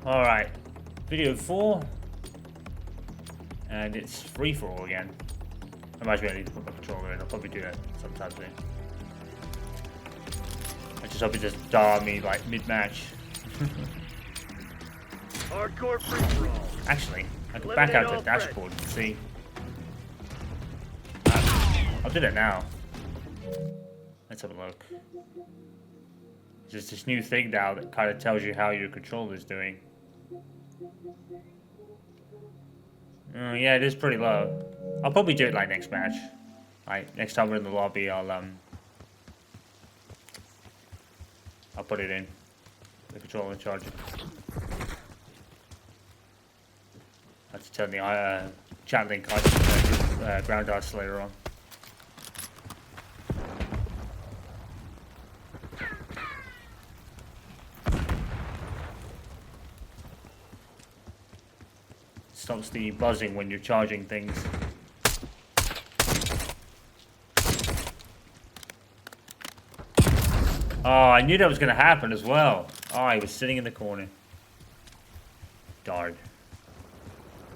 Alright, video 4, and it's free for all again. I might really need to put my controller in, I'll probably do that sometime soon. I just hope it doesn't die on me like mid-match. Hardcore free for all. Actually, I can back out to the dashboard and see. I'll do that now. Let's have a look. There's this new thing now that kind of tells you how your controller's doing. Yeah, it is pretty low. I'll probably do it like next match. Like next time we're in the lobby, I'll put it in the controller charge. I have to turn the chat link on ground ice later on. Stops the buzzing when you're charging things. Oh, I knew that was going to happen as well. Oh, he was sitting in the corner. Darn.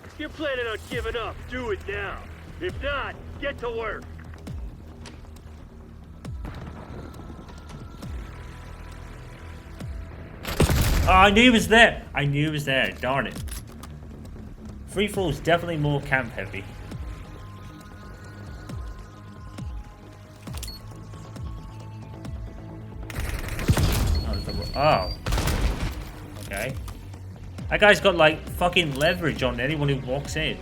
If you're planning on giving up, do it now. If not, get to work. Oh, I knew he was there. I knew he was there. Darn it. Free fall is definitely more camp heavy. Oh. Okay. That guy's got like fucking leverage on anyone who walks in.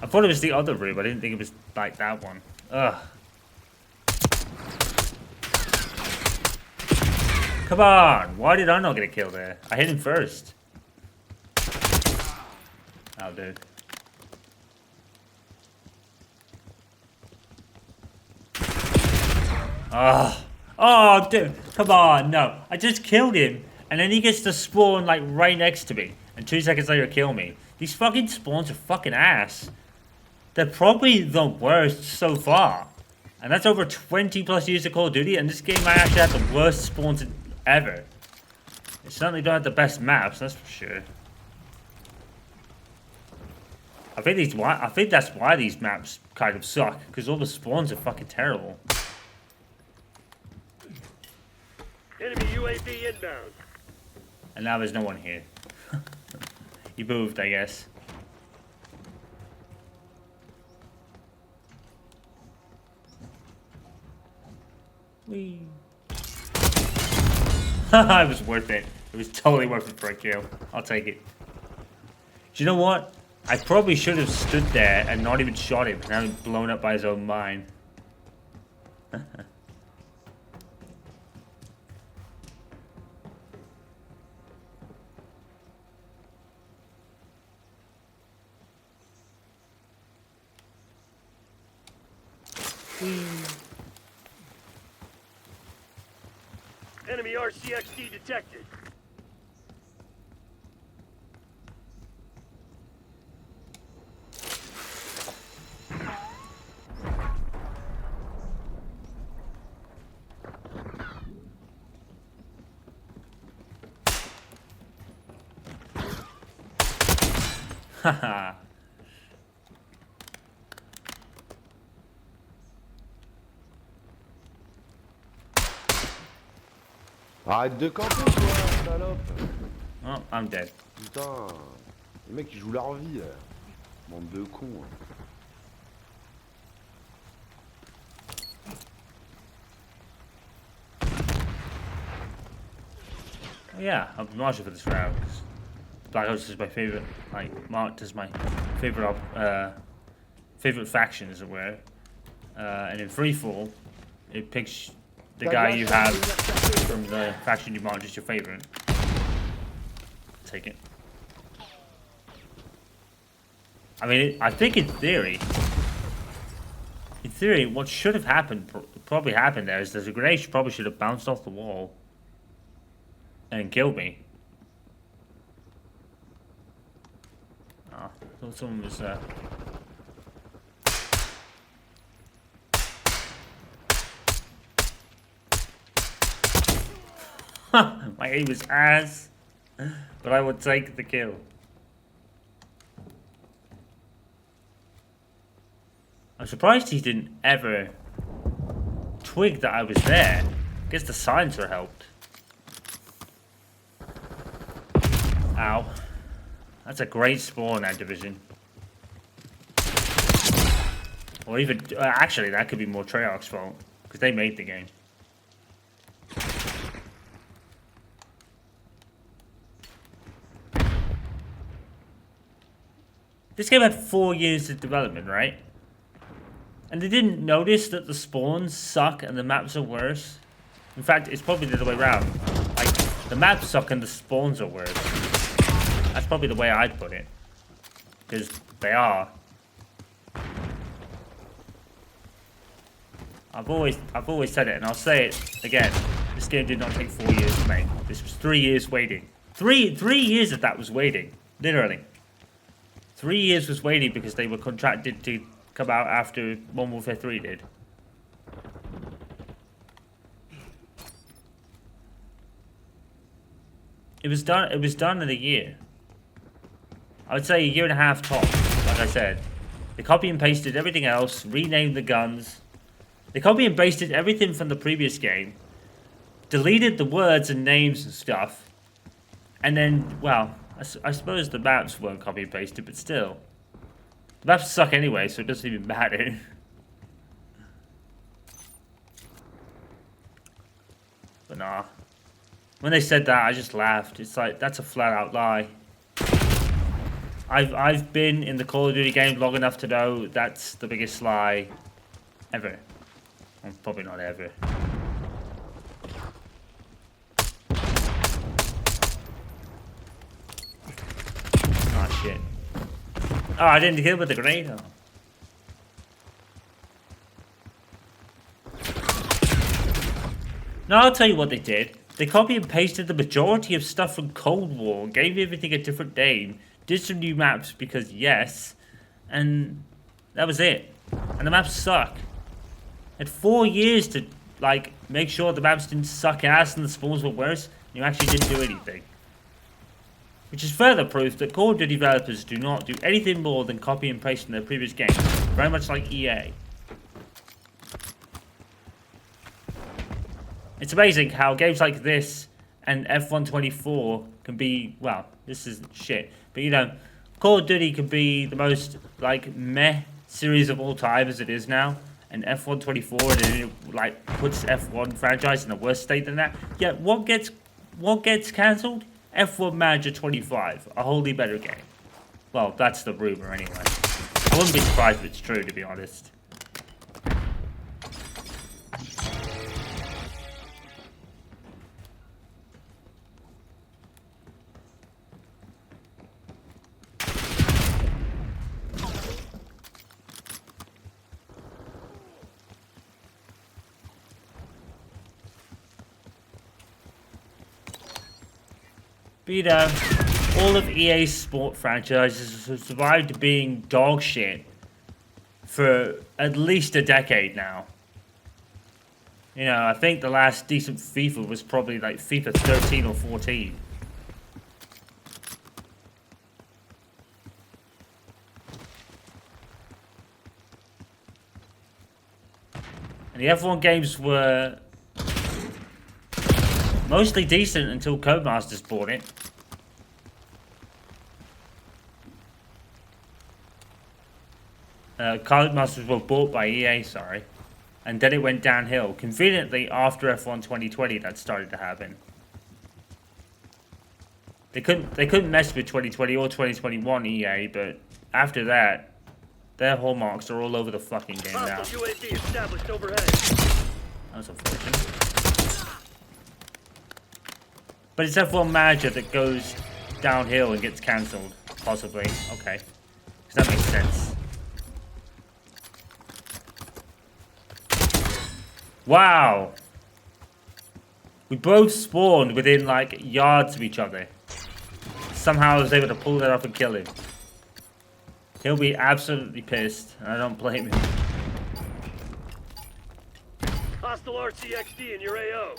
I thought it was the other room, I didn't think it was like that one. Ugh. Come on! Why did I not get a kill there? I hit him first. Oh, dude. Oh. Oh, dude. Come on, no. I just killed him, and then he gets to spawn, like, right next to me. And 2 seconds later, kill me. These fucking spawns are fucking ass. They're probably the worst so far. And that's over 20 plus years of Call of Duty, and this game might actually have the worst spawns ever. It certainly don't have the best maps, that's for sure. I think that's why these maps kind of suck, because all the spawns are fucking terrible. Enemy UAV inbound. And now there's no one here. He moved, I guess. Whee. It was worth it. It was totally worth it for a kill. I'll take it. Do you know what? I probably should have stood there and not even shot him. Now he's blown up by his own mine. Enemy RCXD detected. Haha. Arrête de camper, toi, salope. Oh, I'm dead. Putain, les mecs ils jouent leur vie, là. Bande de cons. Yeah, I've been watching for this round. Black Ops is my favorite, like, marked as my favorite, favorite faction, as it were. And in Freefall, it picks the guy you have from the faction you marked as your favorite. Take it. I mean, I think in theory, what should have happened, probably happened there, is that the grenade probably should have bounced off the wall and killed me. Thought someone was there. My aim was ass, but I would take the kill. I'm surprised he didn't ever twig that I was there. I guess the silencer helped. Ow. That's a great spawn, that division. Or even, actually, that could be more Treyarch's fault, because they made the game. This game had 4 years of development, right? And they didn't notice that the spawns suck and the maps are worse. In fact, it's probably the other way around. Like, the maps suck and the spawns are worse. That's probably the way I'd put it. Because they are. I've always said it, and I'll say it again. This game did not take 4 years to make. This was 3 years waiting. Three years of that was waiting. Literally. 3 years was waiting because they were contracted to come out after Modern Warfare 3 did. It was done in a year. I would say a year and a half tops, like I said. They copy and pasted everything else, renamed the guns. They copy and pasted everything from the previous game. Deleted the words and names and stuff. And then, well, I suppose the maps weren't copy and pasted, but still. The maps suck anyway, so it doesn't even matter. But nah. When they said that, I just laughed. It's like, that's a flat out lie. I've been in the Call of Duty game long enough to know that's the biggest lie ever. Well, probably not ever. Oh shit. Oh, I didn't kill with the grenade. Oh. No, I'll tell you what they did. They copy and pasted the majority of stuff from Cold War, gave everything a different name, did some new maps because yes, and that was it. And the maps suck. Had 4 years to like make sure the maps didn't suck ass and the spawns were worse, and you actually didn't do anything. Which is further proof that Call of Duty developers do not do anything more than copy and paste from their previous games, very much like EA. It's amazing how games like this and F124 can be, well, this is shit, but you know, Call of Duty can be the most, like, meh series of all time as it is now, and F124, and then it, like, puts F1 franchise in a worse state than that. Yeah, what gets cancelled? F1 Manager 25, a wholly better game. Well, that's the rumor anyway. I wouldn't be surprised if it's true, to be honest. But you know, all of EA's sport franchises have survived being dog shit for at least a decade now. You know, I think the last decent FIFA was probably like FIFA 13 or 14. And the F1 games were mostly decent until Codemasters bought it. Codemasters were bought by EA, sorry. And then it went downhill. Conveniently, after F1 2020, that started to happen. They couldn't mess with 2020 or 2021 EA, but after that, their hallmarks are all over the fucking game now. UAV established overhead. That was unfortunate. But it's F1 Manager that goes downhill and gets cancelled, possibly. Okay. Because that makes sense. Wow! We both spawned within, like, yards of each other. Somehow I was able to pull that off and kill him. He'll be absolutely pissed, and I don't blame him. Hostile RCXD in your AO.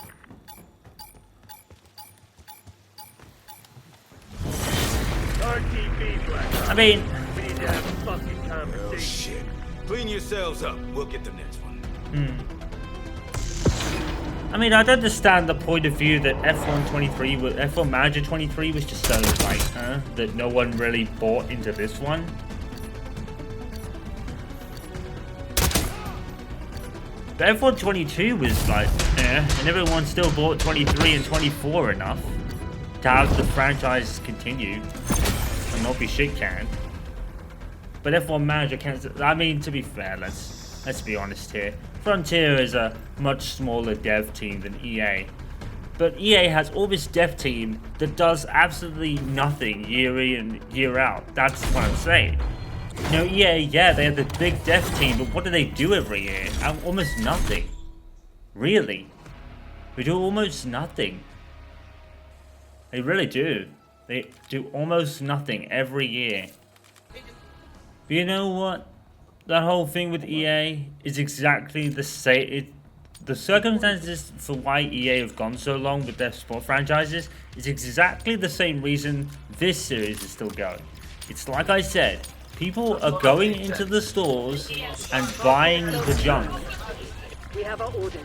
RTB, Black. I mean, We need to have a fucking Oh, conversation. shit. Clean yourselves up. We'll get the next one. I'd understand the point of view that F1 Manager 23 was just so like, that no one really bought into this one. But F1 22 was like, and everyone still bought 23 and 24 enough to have the franchise continue and not be shit canned. But F1 Manager can't. I mean, to be fair, let's be honest here. Frontier is a much smaller dev team than EA, but EA has all this dev team that does absolutely nothing year in year out. That's what I'm saying. You know, EA, yeah, they have the big dev team, but what do they do every year? Almost nothing. Really, we do almost nothing. They really do. They do almost nothing every year. But you know what? That whole thing with EA is exactly the same. The circumstances for why EA have gone so long with their sport franchises is exactly the same reason this series is still going. It's like I said, people are going into the stores and buying the junk. We have our orders.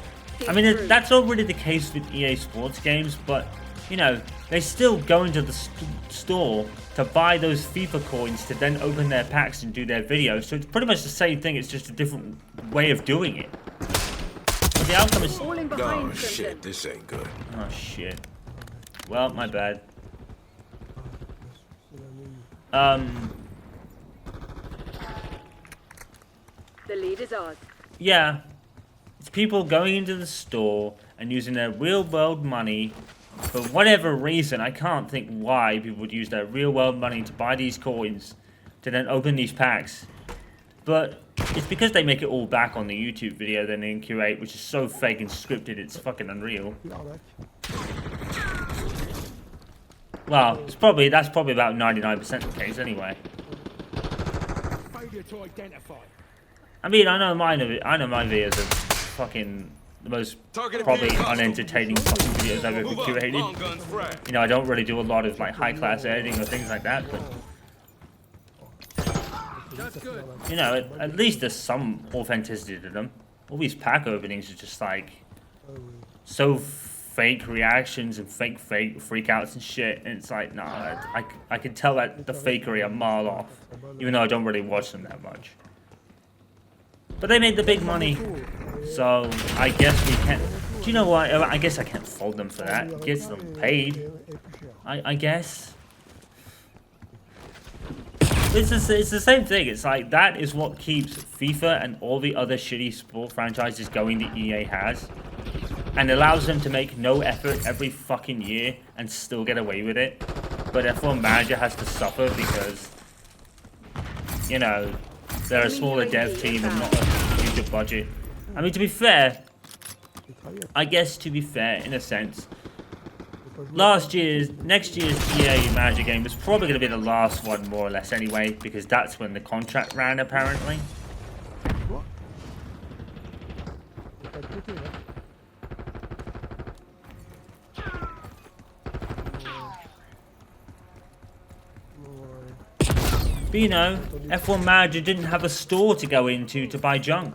I mean, that's already the case with EA Sports games, but, you know, they still go into the store to buy those FIFA coins to then open their packs and do their videos. So it's pretty much the same thing, it's just a different way of doing it. But the outcome is... Falling behind, Oh, shit. This ain't good. Oh, shit. Well, my bad. The lead is ours. Yeah. It's people going into the store and using their real-world money for whatever reason. I can't think why people would use their real-world money to buy these coins to then open these packs. But it's because they make it all back on the YouTube video then in Q8, which is so fake and scripted, it's fucking unreal. Well, that's probably about 99% the case anyway. Failure to identify. I mean, I know my videos are fucking the most probably unentertaining fucking videos I've ever Move up. curated. Long guns frag. You know, I don't really do a lot of like high-class editing or things like that, but That's good. you know, at least there's some authenticity to them. All these pack openings are just like so fake reactions and fake freakouts and shit, and it's like, nah, I can tell that the fakery a mile off, even though I don't really watch them that much. But they made the big money, so I guess we can't. Do you know what? I guess I can't fault them for that. It gets them paid. I guess. It's the same thing. It's like that is what keeps FIFA and all the other shitty sport franchises going that EA has, and allows them to make no effort every fucking year and still get away with it. But F1 Manager has to suffer because, you know, they're a smaller dev team and not a huge budget. I mean, to be fair, I guess to be fair, in a sense, next year's EA Manager game was probably going to be the last one, more or less, anyway, because that's when the contract ran, apparently. But you know, F1 Manager didn't have a store to go into to buy junk.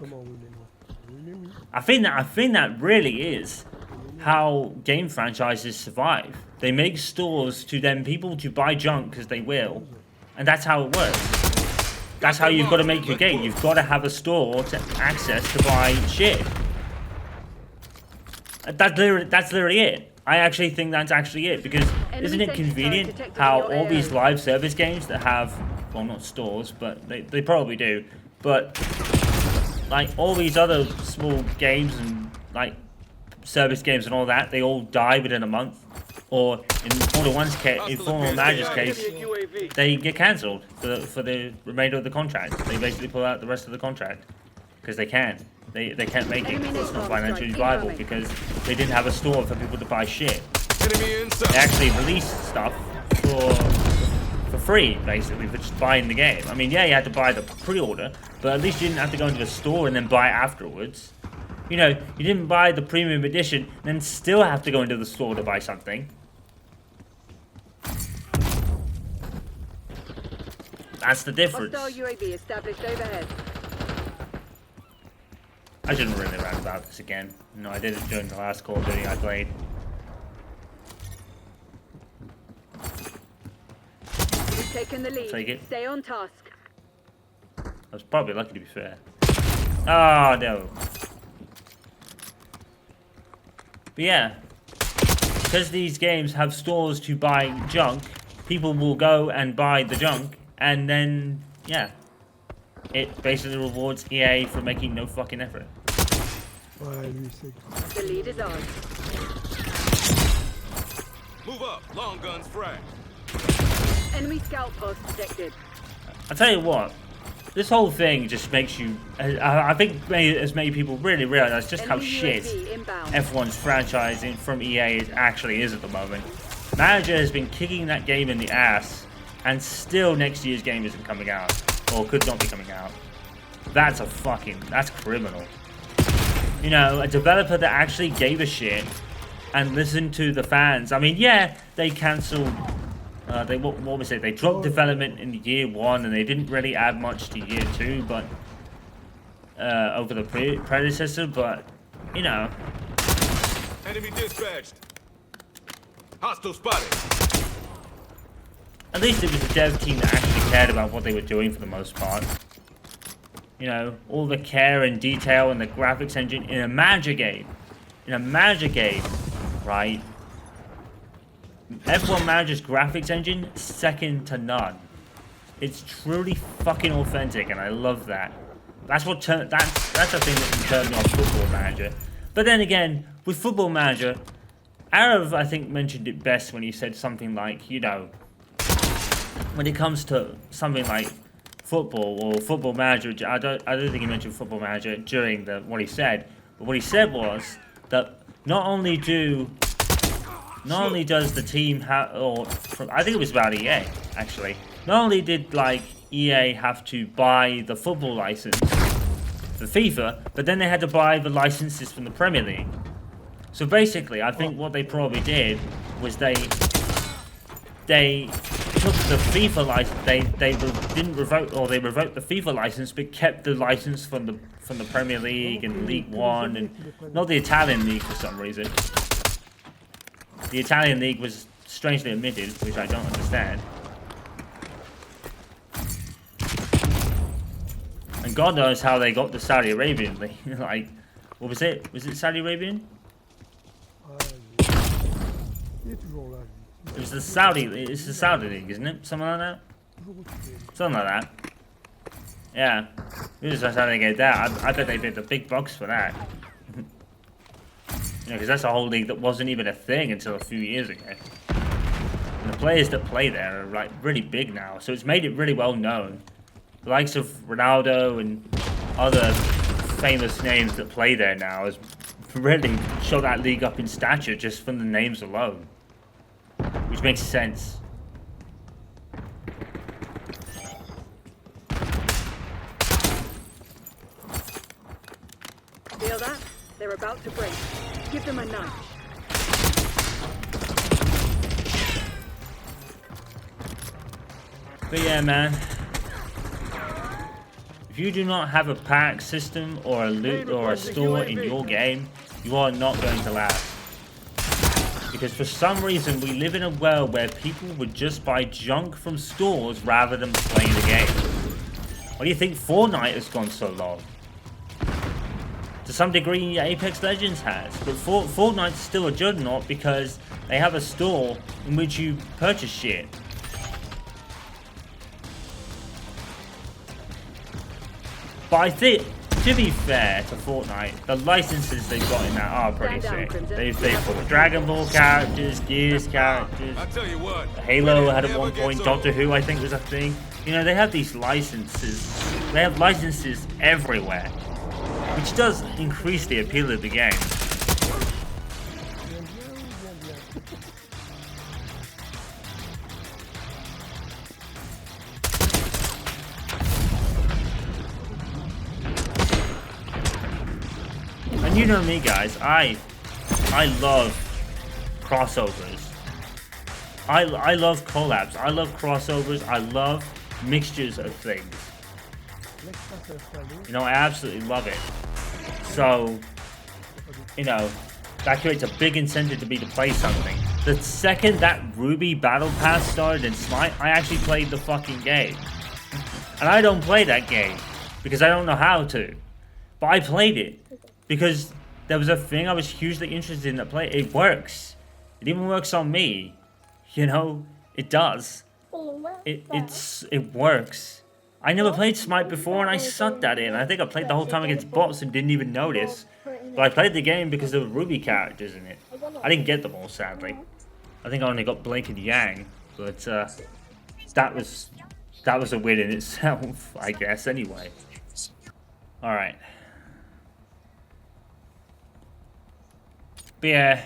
I think that really is how game franchises survive. They make stores to then people to buy junk because they will, and that's how it works. That's how you've got to make your game. You've got to have a store to access to buy shit. That's literally it. I actually think that's actually it, because isn't it convenient how all these live service games that have, well, not stores, but they probably do, but like all these other small games and like service games and all that, they all die within a month, or in Formula Manager's case, they get cancelled for the remainder of the contract. They basically pull out the rest of the contract because they can. They can't make it. It's not financially viable because they didn't have a store for people to buy shit. Enemy inside. They actually released stuff for free, basically, for just buying the game. I mean, yeah, you had to buy the pre-order, but at least you didn't have to go into the store and then buy it afterwards. You know, you didn't buy the premium edition and then still have to go into the store to buy something. That's the difference. Hostile UAV established overhead. I shouldn't really rant about this again. No, I did it during the last Call of Duty I played. We've taken the lead. Take it. Stay on task. I was probably lucky, to be fair. Oh, no. But yeah, because these games have stores to buy junk, people will go and buy the junk, and then, yeah, it basically rewards EA for making no fucking effort. The lead is ours. Move up. Long guns frag. Enemy scout post detected. I tell you what, this whole thing just makes you, I think as many people really realize just how Enemy shit UAV inbound. F1's franchising from EA actually is at the moment. Manager has been kicking that game in the ass, and still next year's game isn't coming out, or could not be coming out. That's criminal. You know, a developer that actually gave a shit and listened to the fans. I mean, yeah, they cancelled, what was it? They dropped development in year 1 and they didn't really add much to year 2, but, over the predecessor, but, you know. Enemy dispatched. Hostile spotted. At least it was a dev team that actually cared about what they were doing for the most part. You know, all the care and detail and the graphics engine in a manager game. In a manager game, right? F1 Manager's graphics engine, second to none. It's truly fucking authentic, and I love that. That's the thing that can turn me off Football Manager. But then again, with Football Manager, Arav, I think, mentioned it best when he said something like, you know, when it comes to something like football or Football Manager, I don't think he mentioned Football Manager during what he said, but what he said was that not only does the team have, I think it was about EA actually. Not only did like EA have to buy the football license for FIFA, but then they had to buy the licenses from the Premier League. So basically, I think what they probably did was they took the FIFA license. They didn't revoke, or they revoked the FIFA license, but kept the license from the Premier League and League One, and not the Italian league for some reason. The Italian league was strangely omitted, which I don't understand. And God knows how they got the Saudi Arabian league. Like, what was it? Was it Saudi Arabian? It's the Saudi league, isn't it? Something like that? Something like that. Yeah. This is how they get that. I bet they paid the big bucks for that. You know, because that's a whole league that wasn't even a thing until a few years ago. And the players that play there are like really big now, so it's made it really well known. The likes of Ronaldo and other famous names that play there now has really shot that league up in stature just from the names alone. Which makes sense. Feel that? They're about to break. Give them a nudge. But yeah, man. If you do not have a pack system or a loot or a store in your game, you are not going to last. Because for some reason we live in a world where people would just buy junk from stores rather than playing the game. Why do you think Fortnite has gone so long? To some degree Apex Legends has, but Fortnite's still a juggernaut because they have a store in which you purchase shit. But I think, to be fair to Fortnite, the licenses they've got in that are pretty sick. They've got Dragon Ball characters, Gears characters. I tell you what. Halo had at one point, Doctor Who I think was a thing. You know, they have these licenses. They have licenses everywhere, which does increase the appeal of the game. you know me, guys, I love crossovers. I love collabs. I love crossovers. I love mixtures of things. You know, I absolutely love it. So, you know, that creates a big incentive to me to play something. The second that Ruby Battle Pass started in Smite, I actually played the fucking game. And I don't play that game because I don't know how to. But I played it because there was a thing I was hugely interested in that play. It works. It even works on me. You know, it does. It works. I never played Smite before and I sucked at it. And I think I played the whole time against bots and didn't even notice. But I played the game because there were Ruby characters in it. I didn't get them all, sadly. I think I only got Blake and Yang. But that was a win in itself, I guess, anyway. Alright. But yeah,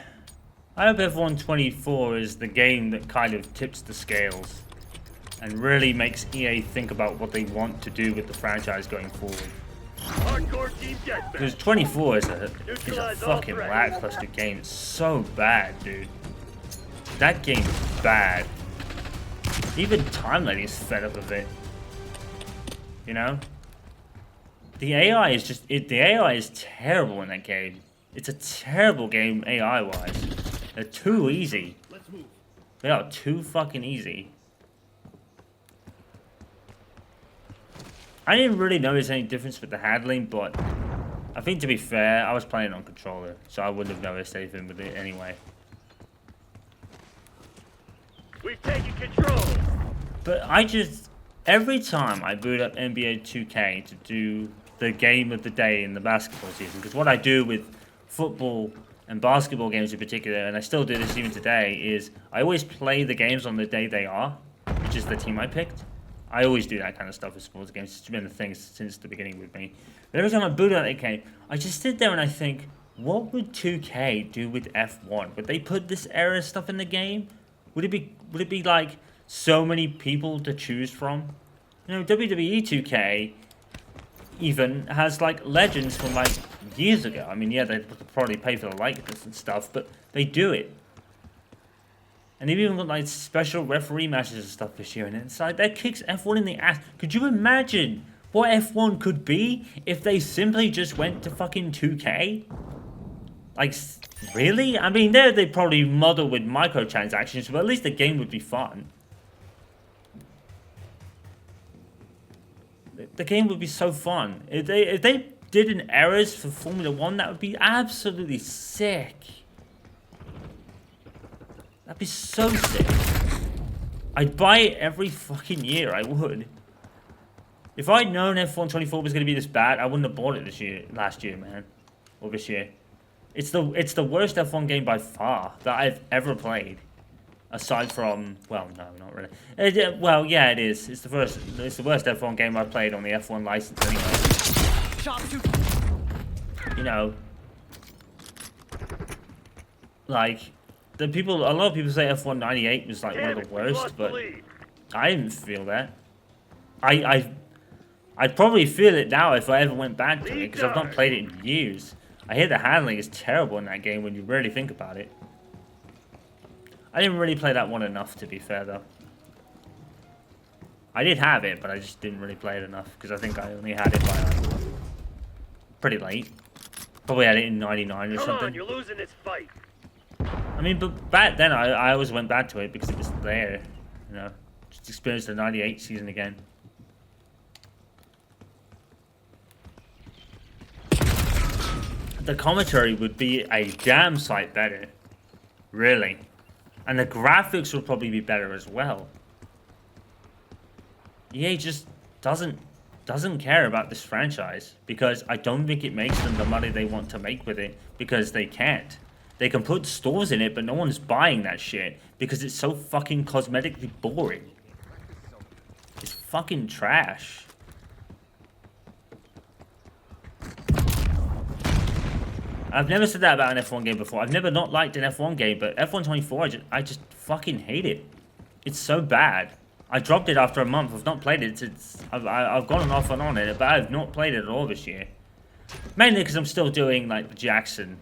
I hope F1 24 is the game that kind of tips the scales and really makes EA think about what they want to do with the franchise going forward. Hardcore team deathmatch. Because 24 is a fucking lackluster game. It's so bad, dude. That game is bad. Even Timeline is fed up of it. You know? The AI is just... the AI is terrible in that game. It's a terrible game AI-wise. They're too easy. They are too fucking easy. I didn't really notice any difference with the handling, but I think to be fair, I was playing on controller, so I wouldn't have noticed anything with it anyway. We've taken control. But I just... every time I boot up NBA 2K to do the game of the day in the basketball season, because what I do with football and basketball games in particular, and I still do this even today, is I always play the games on the day they are, which is the team I picked. I always do that kind of stuff with sports games. It's been the thing since the beginning with me. But every time I boot up that game, I just sit there and I think, what would 2K do with F1? Would they put this error stuff in the game? Would it be like so many people to choose from? You know, WWE 2K even has like legends from like years ago. I mean, yeah, they probably pay for the likeness and stuff, but they do it. And they've even got like special referee matches and stuff this year, and it's like that kicks F1 in the ass. Could you imagine what F1 could be if they simply just went to fucking 2K? Like, really? I mean, they probably model with microtransactions, but at least the game would be fun. The game would be so fun. If they did an errors for Formula 1, that would be absolutely sick. That'd be so sick. I'd buy it every fucking year, I would. If I'd known F1 24 was going to be this bad, I wouldn't have bought it last year, man. Or this year. It's the worst F1 game by far that I've ever played. Aside from, well, no, not really. Well, yeah, it is. It's the worst F1 game I've played on the F1 license anyway. You know, like, a lot of people say F1 98 was like one of the worst, but I didn't feel that. I'd probably feel it now if I ever went back to it, because I've not played it in years. I hear the handling is terrible in that game when you really think about it. I didn't really play that one enough, to be fair, though. I did have it, but I just didn't really play it enough, because I think I only had it by like, pretty late. Probably had it in 99 or something. Come on, you're losing this fight. I mean, but back then I always went back to it because it was there, you know. Just experienced the 98 season again. The commentary would be a damn sight better. Really. And the graphics would probably be better as well. EA just doesn't care about this franchise because I don't think it makes them the money they want to make with it because they can't. They can put stores in it, but no one's buying that shit because it's so fucking cosmetically boring. It's fucking trash. I've never said that about an F1 game before. I've never not liked an F1 game, but F1 24, I just fucking hate it. It's so bad. I dropped it after a month. I've not played it since... I've gone off and on it, but I've not played it at all this year. Mainly because I'm still doing like the Jackson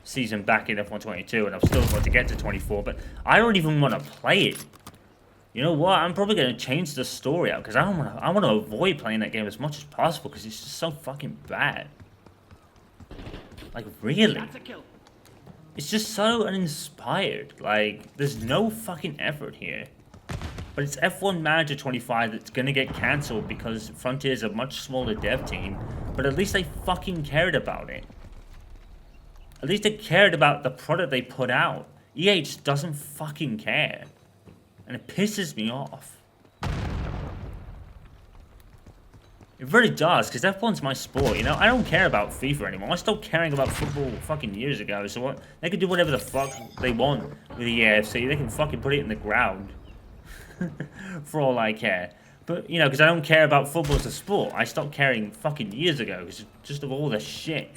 season back in F122, and I'm still about to get to 24, but I don't even want to play it. You know what? I'm probably going to change the story out because I want to avoid playing that game as much as possible because it's just so fucking bad. Like, really? It's just so uninspired. Like, there's no fucking effort here. But it's F1 Manager 25 that's gonna get cancelled because Frontier is a much smaller dev team. But at least they fucking cared about it. At least they cared about the product they put out. EA just doesn't fucking care. And it pisses me off. It really does, because F1's my sport, you know? I don't care about FIFA anymore. I stopped caring about football fucking years ago. So what? They can do whatever the fuck they want with the AFC. They can fucking put it in the ground. For all I care. But, you know, because I don't care about football as a sport. I stopped caring fucking years ago because just of all the shit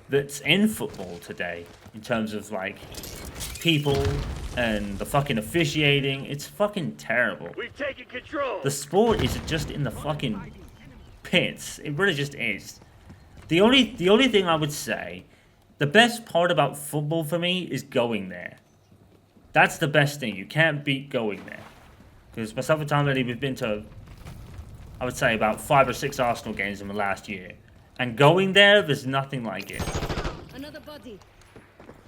that's in football today. In terms of, like, people and the fucking officiating. It's fucking terrible. We've taken control. The sport is just in the fucking pits. It really just is. The only thing I would say, the best part about football for me is going there. That's the best thing. You can't beat going there. Because myself and Tom Lily, we've been to, I would say, about 5 or 6 Arsenal games in the last year. And going there, there's nothing like it. Another body.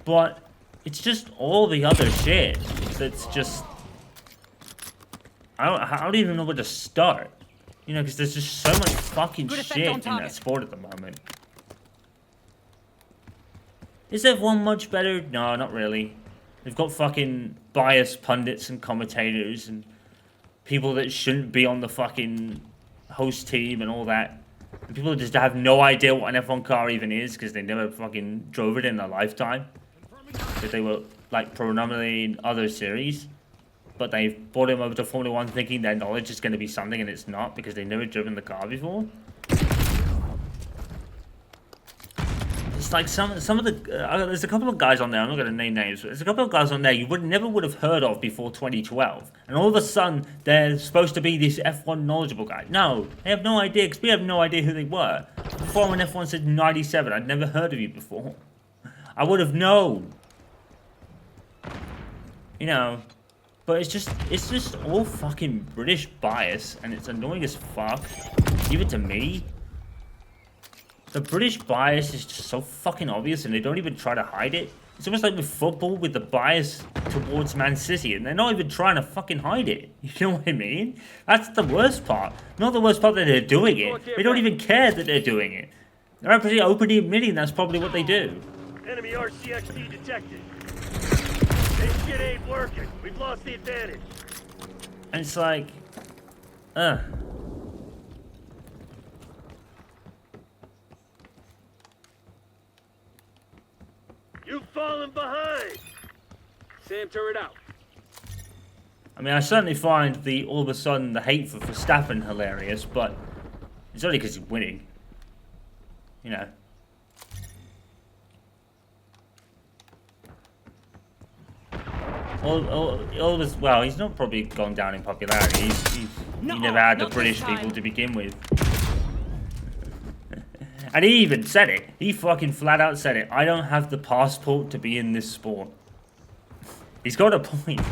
But it's just all the other shit that's just... I don't even know where to start. You know, because there's just so much fucking shit in that sport at the moment. Is F1 much better? No, not really. They've got fucking biased pundits and commentators and people that shouldn't be on the fucking host team and all that. And people just have no idea what an F1 car even is because they never fucking drove it in their lifetime. But they were like predominantly in other series. But they brought him over to Formula 1 thinking their knowledge is going to be something and it's not because they've never driven the car before. It's like some of the there's a couple of guys on there. I'm not going to name names, but there's a couple of guys on there you never would have heard of before 2012, and all of a sudden they're supposed to be this F1 knowledgeable guy. No, they have no idea because we have no idea who they were. Before when F1 said 97, I'd never heard of you before. I would have known, you know. But it's just all fucking British bias, and it's annoying as fuck, even to me. The British bias is just so fucking obvious and they don't even try to hide it. It's almost like with football with the bias towards Man City and they're not even trying to fucking hide it. You know what I mean? That's the worst part. Not the worst part that they're doing it. They don't even care that they're doing it. They're actually openly admitting that's probably what they do. Enemy RCXD detected. This shit ain't working. We've lost the advantage. And it's like... You've fallen behind. Sam, turret out. I mean, I certainly find all of a sudden the hate for Verstappen hilarious, but it's only because he's winning. You know. Well, he's not probably gone down in popularity. He never had the British people to begin with. And he even said it. He fucking flat out said it. I don't have the passport to be in this sport. He's got a point.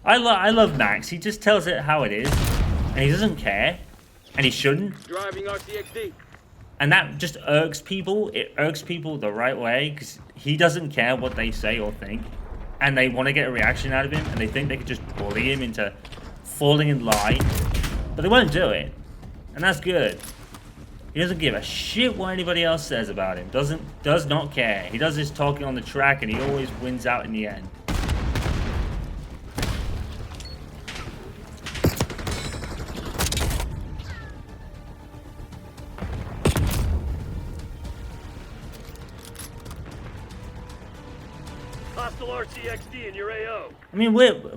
I love Max. He just tells it how it is. And he doesn't care. And he shouldn't. Driving RCXD. And that just irks people. It irks people the right way. Because he doesn't care what they say or think. And they want to get a reaction out of him. And they think they could just bully him into falling in line. But they won't do it. And that's good. He doesn't give a shit what anybody else says about him. Does not care. He does his talking on the track and he always wins out in the end. Hostile RCXD in your AO. I mean,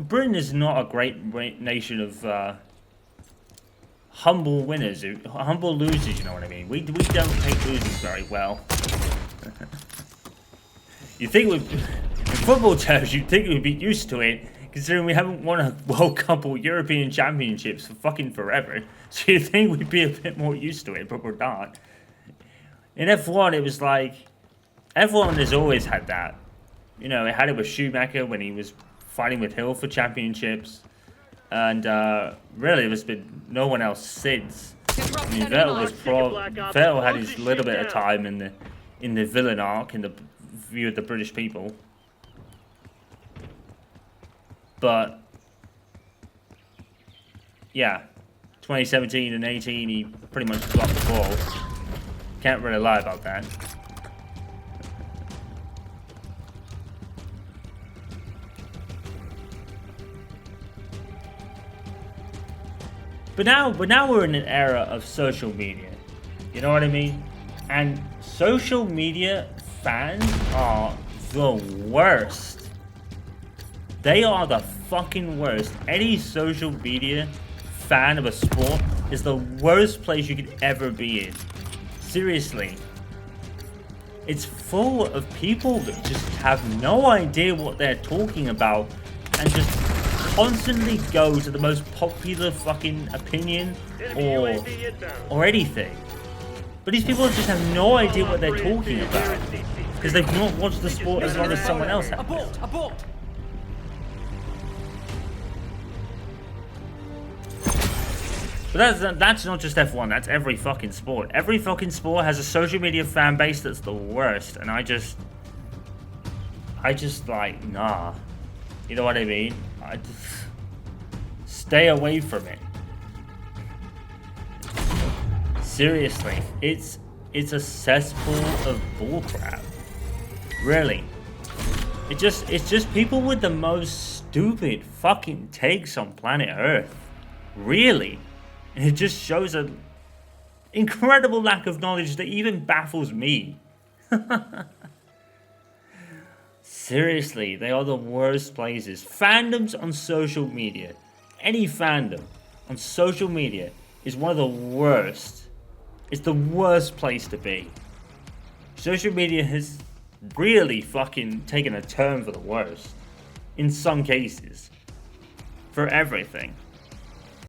Britain is not a great nation of humble winners, humble losers, you know what I mean? We don't take losing very well. You think in football terms, you'd think we'd be used to it, considering we haven't won a World Cup or European Championships for fucking forever. So you'd think we'd be a bit more used to it, but we're not. In F1, it was like F1 has always had that. You know, it had it with Schumacher when he was fighting with Hill for championships, and really, there's been no one else since. I mean, Vettel had his little bit of time in the villain arc, in the view of the British people, but yeah, 2017 and 18, he pretty much dropped the ball. Can't really lie about that. But now we're in an era of social media. You know what I mean? And social media fans are the worst. They are the fucking worst. Any social media fan of a sport is the worst place you could ever be in. Seriously. It's full of people that just have no idea what they're talking about and just constantly go to the most popular fucking opinion or anything. But these people just have no idea what they're talking about because they've not watched the sport as long as someone else has. Abort! Abort! But that's not just F1, that's every fucking sport. Every fucking sport has a social media fan base that's the worst, and I just like, nah. You know what I mean? I just stay away from it. Seriously, it's a cesspool of bullcrap. Really. It's just people with the most stupid fucking takes on planet Earth. Really. And it just shows an incredible lack of knowledge that even baffles me. Seriously, they are the worst places. Fandoms on social media. Any fandom on social media is one of the worst. It's the worst place to be. Social media has really fucking taken a turn for the worst. In some cases. For everything.